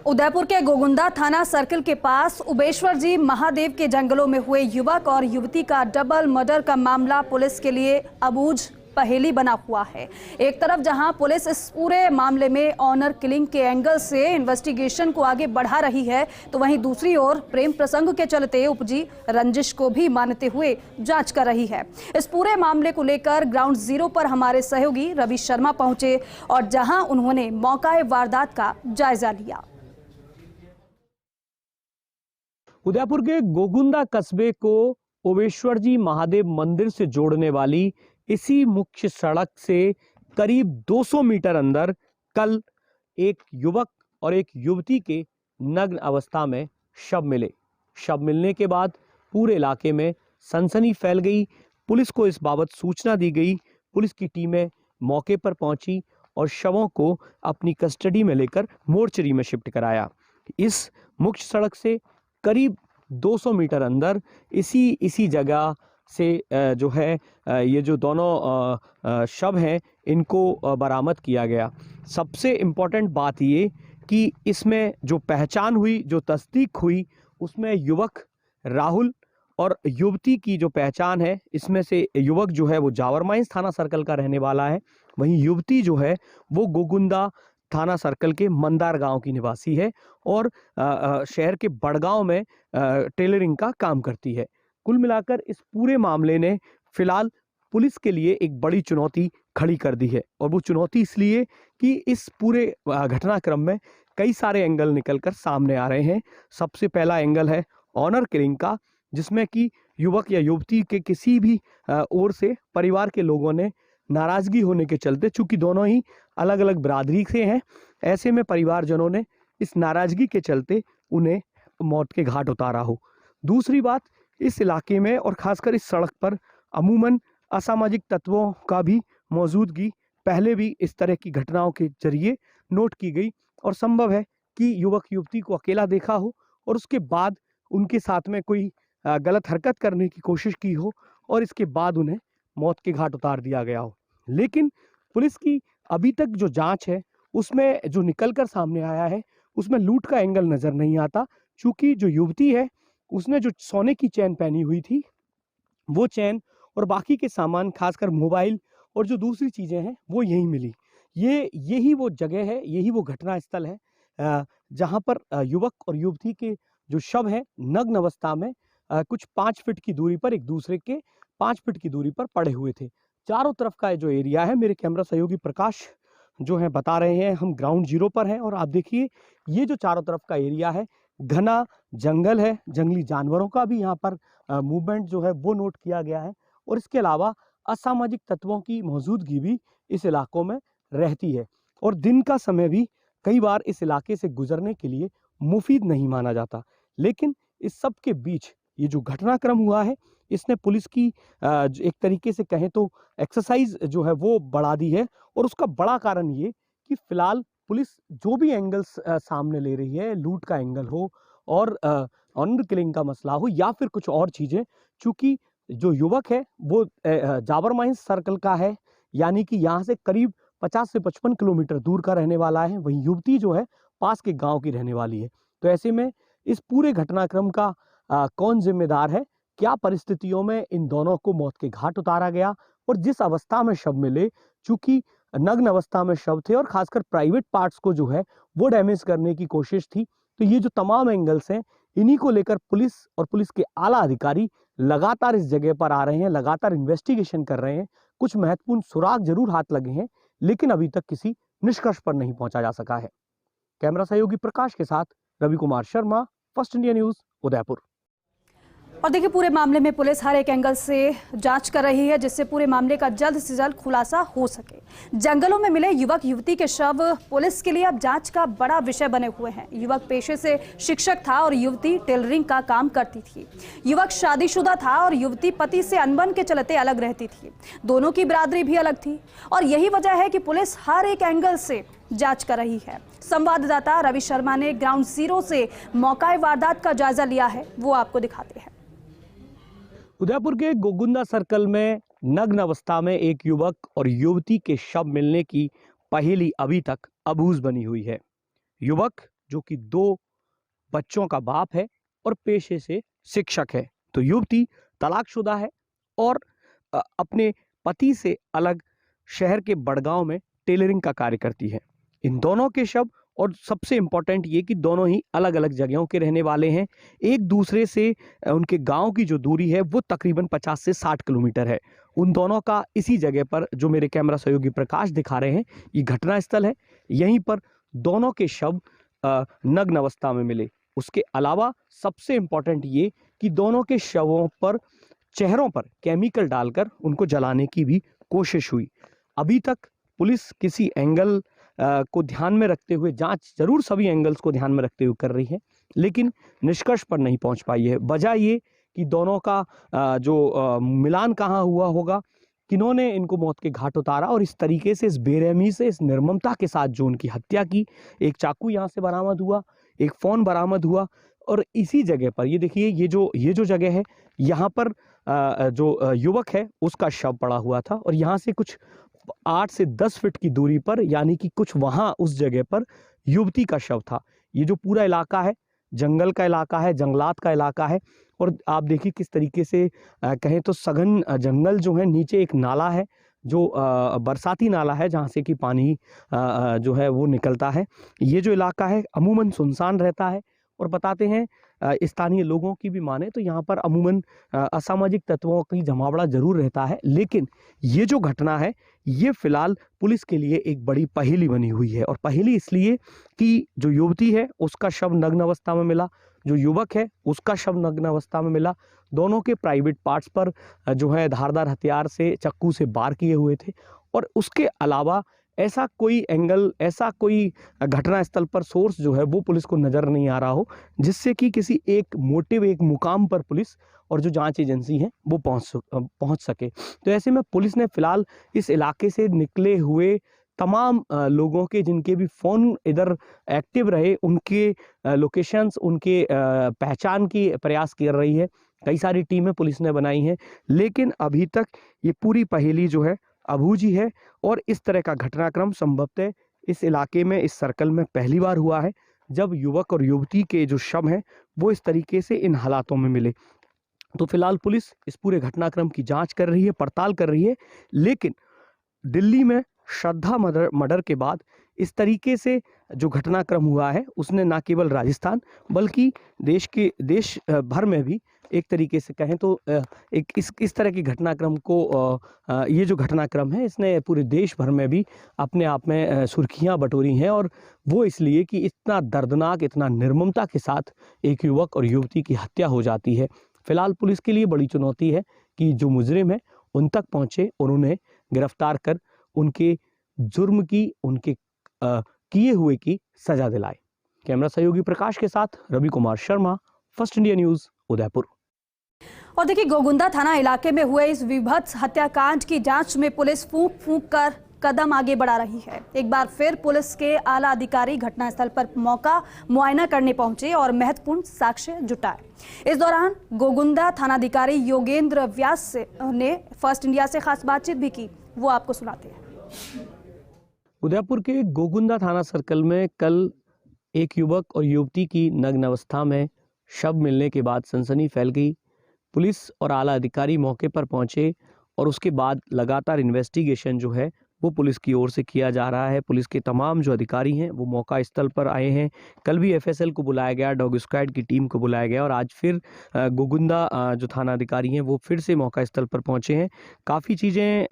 उदयपुर के गोगुंदा थाना सर्किल के पास उबेश्वर जी महादेव के जंगलों में हुए युवक और युवती का डबल मर्डर का मामला पुलिस के लिए अबूझ पहेली बना हुआ है। एक तरफ जहां पुलिस इस पूरे मामले में ऑनर किलिंग के एंगल से इन्वेस्टिगेशन को आगे बढ़ा रही है, तो वहीं दूसरी ओर प्रेम प्रसंग के चलते उपजी रंजिश को भी मानते हुए जांच कर रही है। इस पूरे मामले को लेकर ग्राउंड जीरो पर हमारे सहयोगी रवि शर्मा पहुंचे और जहां उन्होंने मौका वारदात का जायजा लिया। उदयपुर के गोगुंदा कस्बे को ओबेश्वर जी महादेव मंदिर से जोड़ने वाली इसी मुख्य सड़क से करीब 200 मीटर अंदर कल एक युवक और एक युवती के नग्न अवस्था में शव मिले। शव मिलने के बाद पूरे इलाके में सनसनी फैल गई। पुलिस को इस बाबत सूचना दी गई। पुलिस की टीमें मौके पर पहुंची और शवों को अपनी कस्टडी में लेकर मोर्चरी में शिफ्ट कराया। इस मुख्य सड़क से करीब 200 मीटर अंदर इसी जगह से जो है ये जो दोनों शव हैं इनको बरामद किया गया। सबसे इम्पोर्टेंट बात ये कि इसमें जो पहचान हुई, जो तस्दीक हुई, उसमें युवक राहुल और युवती की जो पहचान है, इसमें से युवक जो है वो जावर माइंस थाना सर्कल का रहने वाला है, वहीं युवती जो है वो गोगुंदा थाना सर्कल के मंदार गांव की निवासी है और शहर के बड़गांव में टेलरिंग का काम करती है। कुल मिलाकर इस पूरे मामले ने फिलहाल पुलिस के लिए एक बड़ी चुनौती खड़ी कर दी है और वो चुनौती इसलिए कि इस पूरे घटनाक्रम में कई सारे एंगल निकलकर सामने आ रहे हैं। सबसे पहला एंगल है ऑनर किलिंग का, जिसमें कि युवक या युवती के किसी भी ओर से परिवार के लोगों ने नाराजगी होने के चलते, चूंकि दोनों ही अलग अलग बिरादरी से हैं, ऐसे में परिवारजनों ने इस नाराजगी के चलते उन्हें मौत के घाट उतारा हो। दूसरी बात, इस इलाके में और खासकर इस सड़क पर अमूमन असामाजिक तत्वों का भी मौजूदगी पहले भी इस तरह की घटनाओं के जरिए नोट की गई और संभव है कि युवक युवती को अकेला देखा हो और उसके बाद उनके साथ में कोई गलत हरकत करने की कोशिश की हो और इसके बाद उन्हें मौत के घाट उतार दिया गया हो। लेकिन पुलिस की अभी तक जो जांच है उसमें जो निकलकर सामने आया है उसमें लूट का एंगल नजर नहीं आता, चूंकि जो युवती है उसने जो सोने की चैन पहनी हुई थी वो चैन और बाकी के सामान, खासकर मोबाइल और जो दूसरी चीजें हैं वो यहीं मिली। यही वो जगह है, यही वो घटना स्थल है जहां पर युवक और युवती के जो शव है नग्न अवस्था में कुछ 5 फीट की दूरी पर, एक दूसरे के 5 फीट की दूरी पर पड़े हुए थे। चारों तरफ का जो एरिया है, मेरे कैमरा सहयोगी प्रकाश जो है बता रहे हैं, हम ग्राउंड जीरो पर हैं और आप देखिए ये जो चारों तरफ का एरिया है घना जंगल है, जंगली जानवरों का भी यहाँ पर मूवमेंट जो है वो नोट किया गया है और इसके अलावा असामाजिक तत्वों की मौजूदगी भी इस इलाकों में रहती है और दिन का समय भी कई बार इस इलाके से गुजरने के लिए मुफीद नहीं माना जाता। लेकिन इस सब के बीच ये जो घटनाक्रम हुआ है इसने पुलिस की एक तरीके से कहें तो एक्सरसाइज जो है वो बढ़ा दी है और उसका बड़ा कारण ये कि फिलहाल पुलिस जो भी एंगल्स सामने ले रही है, लूट का एंगल हो और ऑनर किलिंग का मसला हो या फिर कुछ और चीजें, चूंकि जो युवक है वो जाबर माइंस सर्कल का है, यानी कि यहाँ से करीब 50 से 55 किलोमीटर दूर का रहने वाला है, वहीं युवती जो है पास के गांव की रहने वाली है। तो ऐसे में इस पूरे घटनाक्रम का कौन जिम्मेदार है, क्या परिस्थितियों में इन दोनों को मौत के घाट उतारा गया और जिस अवस्था में शव मिले, चूंकि नग्न अवस्था में शव थे और खासकर प्राइवेट पार्ट्स को जो है वो डैमेज करने की कोशिश थी, तो ये जो तमाम एंगल्स हैं इन्हीं को लेकर पुलिस और पुलिस के आला अधिकारी लगातार इस जगह पर आ रहे हैं, लगातार इन्वेस्टिगेशन कर रहे हैं। कुछ महत्वपूर्ण सुराग जरूर हाथ लगे हैं लेकिन अभी तक किसी निष्कर्ष पर नहीं पहुंचा जा सका है। कैमरा सहयोगी प्रकाश के साथ Ravi Kumar Sharma, first India news, Udaipur. और देखिए, पूरे मामले में पुलिस हर एक एंगल से जांच कर रही है जिससे पूरे मामले का जल्द से जल्द खुलासा हो सके। जंगलों में मिले युवक युवती के शव पुलिस के लिए अब जांच का बड़ा विषय बने हुए हैं। युवक पेशे से शिक्षक था और युवती टेलरिंग का काम करती थी। युवक शादीशुदा था और युवती पति से अनबन के चलते अलग रहती थी। दोनों की बिरादरी भी अलग थी और यही वजह है कि पुलिस हर एक एंगल से जांच कर रही है। संवाददाता रवि शर्मा ने ग्राउंड जीरो से मौका वारदात का जायजा लिया है, वो आपको दिखाते हैं। उदयपुर के गोगुंदा सर्कल में नग्न अवस्था में एक युवक और युवती के शव मिलने की पहेली अभी तक अबूझ बनी हुई है। युवक जो कि 2 बच्चों का बाप है और पेशे से शिक्षक है। तो युवती तलाकशुदा है और अपने पति से अलग शहर के बड़गांव में टेलरिंग का कार्य करती है। इन दोनों के शव, और सबसे इंपॉर्टेंट ये कि दोनों ही अलग अलग जगहों के रहने वाले हैं। एक दूसरे से उनके गांव की जो दूरी है वो तकरीबन 50 से 60 किलोमीटर है। उन दोनों का इसी जगह पर, जो मेरे कैमरा सहयोगी प्रकाश दिखा रहे हैं, ये घटनास्थल है। यहीं पर दोनों के शव नग्न अवस्था में मिले। उसके अलावा सबसे इंपॉर्टेंट ये कि दोनों के शवों पर, चेहरों पर केमिकल डालकर उनको जलाने की भी कोशिश हुई। अभी तक पुलिस किसी एंगल को ध्यान में रखते हुए जांच जरूर सभी एंगल्स को ध्यान में रखते हुए कर रही है, लेकिन निष्कर्ष पर नहीं पहुंच पाई है। वजह ये कि दोनों का जो मिलान कहाँ हुआ होगा, किन्होंने इनको मौत के घाट उतारा, और इस तरीके से, इस बेरहमी से, इस निर्ममता के साथ जो उनकी हत्या की। एक चाकू यहाँ से बरामद हुआ, एक फ़ोन बरामद हुआ, और इसी जगह पर ये देखिए, ये जो जगह है, यहाँ पर जो युवक है उसका शव पड़ा हुआ था, और यहाँ से कुछ 8 से 10 फीट की दूरी पर, यानी कि कुछ वहाँ उस जगह पर युवती का शव था। ये जो पूरा इलाका है, जंगल का इलाका है, जंगलात का इलाका है, और आप देखिए किस तरीके से कहें तो सघन जंगल जो है, नीचे एक नाला है जो बरसाती नाला है, जहाँ से कि पानी जो है वो निकलता है। ये जो इलाका है अमूमन सुनसान रहता है, और बताते हैं स्थानीय लोगों की भी माने तो यहाँ पर अमूमन असामाजिक तत्वों की जमावड़ा जरूर रहता है। लेकिन ये जो घटना है, ये फिलहाल पुलिस के लिए एक बड़ी पहेली बनी हुई है, और पहेली इसलिए कि जो युवती है उसका शव नग्न अवस्था में मिला, जो युवक है उसका शव नग्न अवस्था में मिला। दोनों के प्राइवेट पार्ट्स पर जो है धारदार हथियार से, चक्कू से वार किए हुए थे, और उसके अलावा ऐसा कोई एंगल, ऐसा कोई घटना स्थल पर सोर्स जो है वो पुलिस को नज़र नहीं आ रहा हो, जिससे कि किसी एक मोटिव, एक मुकाम पर पुलिस और जो जांच एजेंसी है वो पहुंच सके। तो ऐसे में पुलिस ने फिलहाल इस इलाके से निकले हुए तमाम लोगों के, जिनके भी फ़ोन इधर एक्टिव रहे, उनके लोकेशंस, उनके पहचान की प्रयास कर रही है। कई सारी टीमें पुलिस ने बनाई हैं, लेकिन अभी तक ये पूरी पहेली जो है अबूझी है, और इस तरह का घटनाक्रम संभवतः इस इलाके में, इस सर्कल में पहली बार हुआ है, जब युवक और युवती के जो शव हैं वो इस तरीके से इन हालातों में मिले। तो फिलहाल पुलिस इस पूरे घटनाक्रम की जांच कर रही है, पड़ताल कर रही है, लेकिन दिल्ली में श्रद्धा मर्डर के बाद इस तरीके से जो घटनाक्रम हुआ है, उसने न केवल राजस्थान बल्कि देश भर में भी एक तरीके से कहें तो एक इस तरह के घटनाक्रम को, ये जो घटनाक्रम है इसने पूरे देश भर में भी अपने आप में सुर्खियां बटोरी हैं, और वो इसलिए कि इतना दर्दनाक, इतना निर्ममता के साथ एक युवक और युवती की हत्या हो जाती है। फिलहाल पुलिस के लिए बड़ी चुनौती है कि जो मुजरिम है उन तक पहुंचे और उन्हें गिरफ्तार कर उनके जुर्म की, उनके किए हुए की सजा दिलाए। कैमरा सहयोगी प्रकाश के साथ Ravi Kumar Sharma, first India news, Udaipur. और देखिए, गोगुंदा थाना इलाके में हुए इस विभत्स हत्याकांड की जांच में पुलिस फूंक फूंक कर कदम आगे बढ़ा रही है। एक बार फिर पुलिस के आला अधिकारी घटनास्थल पर मौका मुआयना करने पहुंचे और महत्वपूर्ण साक्ष्य जुटाए। इस दौरान गोगुंदा थानाधिकारी योगेंद्र व्यास ने फर्स्ट इंडिया से खास बातचीत भी की, वो आपको सुनाते हैं। उदयपुर के गोगुंदा थाना सर्कल में कल एक युवक और युवती की नग्न अवस्था में शव मिलने के बाद सनसनी फैल गई। पुलिस और आला अधिकारी मौके पर पहुंचे, और उसके बाद लगातार इन्वेस्टिगेशन जो है वो पुलिस की ओर से किया जा रहा है। पुलिस के तमाम जो अधिकारी हैं वो मौका स्थल पर आए हैं। कल भी एफएसएल को बुलाया गया, डॉग स्क्वाड की टीम को बुलाया गया, और आज फिर गोगुंदा जो थाना अधिकारी हैं वो फिर से मौका स्थल पर पहुंचे हैं। काफ़ी चीज़ें,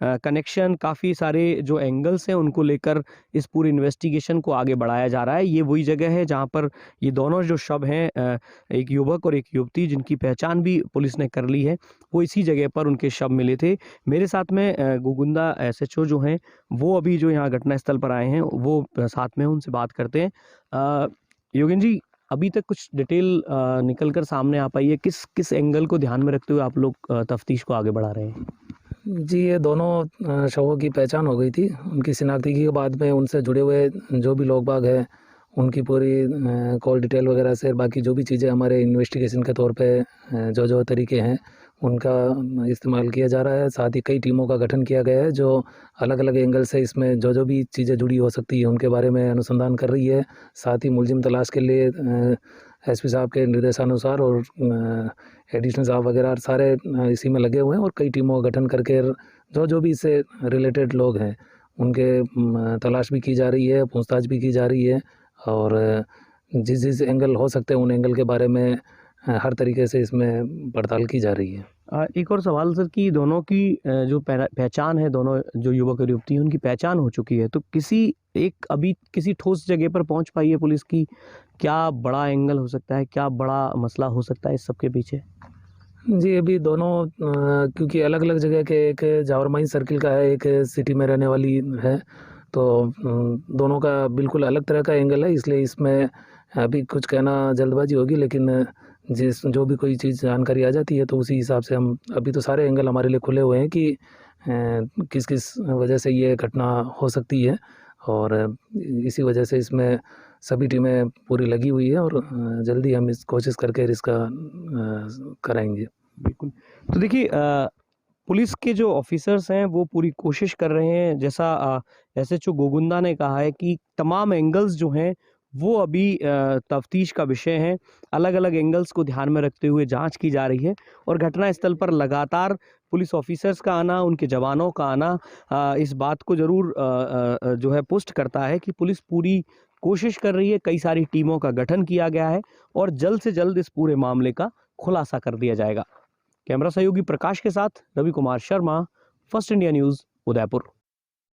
कनेक्शन, काफ़ी सारे जो एंगल्स हैं उनको लेकर इस पूरी इन्वेस्टिगेशन को आगे बढ़ाया जा रहा है। ये वही जगह है जहाँ पर ये दोनों जो शव हैं, एक युवक और एक युवती, जिनकी पहचान भी पुलिस ने कर ली है, वो इसी जगह पर उनके शव मिले थे। मेरे साथ में गोगुंदा एसएचओ जो हैं वो अभी जो यहाँ घटनास्थल पर आए हैं वो साथ में उनसे बात करते हैं। योगेंद्र जी, अभी तक कुछ डिटेल निकल कर सामने आ पाई है? किस एंगल को ध्यान में रखते हुए आप लोग तफ्तीश को आगे बढ़ा रहे हैं? जी, ये दोनों शवों की पहचान हो गई थी। उनकी शिनाख्ती के बाद में उनसे जुड़े हुए जो भी लोग बाग हैं उनकी पूरी कॉल डिटेल वगैरह से, बाकी जो भी चीज़ें हमारे इन्वेस्टिगेशन के तौर पे जो तरीके हैं उनका इस्तेमाल किया जा रहा है। साथ ही कई टीमों का गठन किया गया है जो अलग अलग एंगल से इसमें जो जो भी चीज़ें जुड़ी हो सकती है उनके बारे में अनुसंधान कर रही है। साथ ही मुलजिम तलाश के लिए एसपी साहब के निर्देशानुसार और एडिशनल साहब वगैरह सारे इसी में लगे हुए हैं और कई टीमों का गठन करके जो जो भी इससे रिलेटेड लोग हैं उनके तलाश भी की जा रही है, पूछताछ भी की जा रही है और जिस जिस एंगल हो सकते हैं उन एंगल के बारे में हर तरीके से इसमें पड़ताल की जा रही है। एक और सवाल सर कि दोनों की जो पहचान है, दोनों जो युवक और युवती हैं उनकी पहचान हो चुकी है, तो अभी किसी ठोस जगह पर पहुंच पाई है पुलिस की? क्या बड़ा एंगल हो सकता है, क्या बड़ा मसला हो सकता है इस सब के पीछे? जी, अभी दोनों क्योंकि अलग अलग जगह के, एक जावरमाई सर्किल का है, एक सिटी में रहने वाली है, तो दोनों का बिल्कुल अलग तरह का एंगल है, इसलिए इसमें अभी कुछ कहना जल्दबाजी होगी। लेकिन जो भी कोई चीज़ जानकारी आ जाती है तो उसी हिसाब से हम, अभी तो सारे एंगल हमारे लिए खुले हुए हैं कि किस किस वजह से ये घटना हो सकती है और इसी वजह से इसमें सभी टीमें पूरी लगी हुई है और जल्दी हम इस कोशिश करके इसका कराएंगे। बिल्कुल। तो देखिए, पुलिस के जो ऑफिसर्स हैं वो पूरी कोशिश कर रहे हैं। जैसा एसएचओ गोगुंदा ने कहा है कि तमाम एंगल्स जो हैं वो अभी तफ्तीश का विषय हैं। अलग-अलग एंगल्स को ध्यान में रखते हुए जांच की जा रही है और घटनास्थल पर लगातार पुलिस ऑफिसर्स का आना, उनके जवानों का आना इस बात को ज़रूर जो है पुष्ट करता है कि पुलिस पूरी कोशिश कर रही है। कई सारी टीमों का गठन किया गया है और जल्द से जल्द इस पूरे मामले का खुलासा कर दिया जाएगा। कैमरा सहयोगी प्रकाश के साथ Ravi Kumar Sharma, first India news, Udaipur.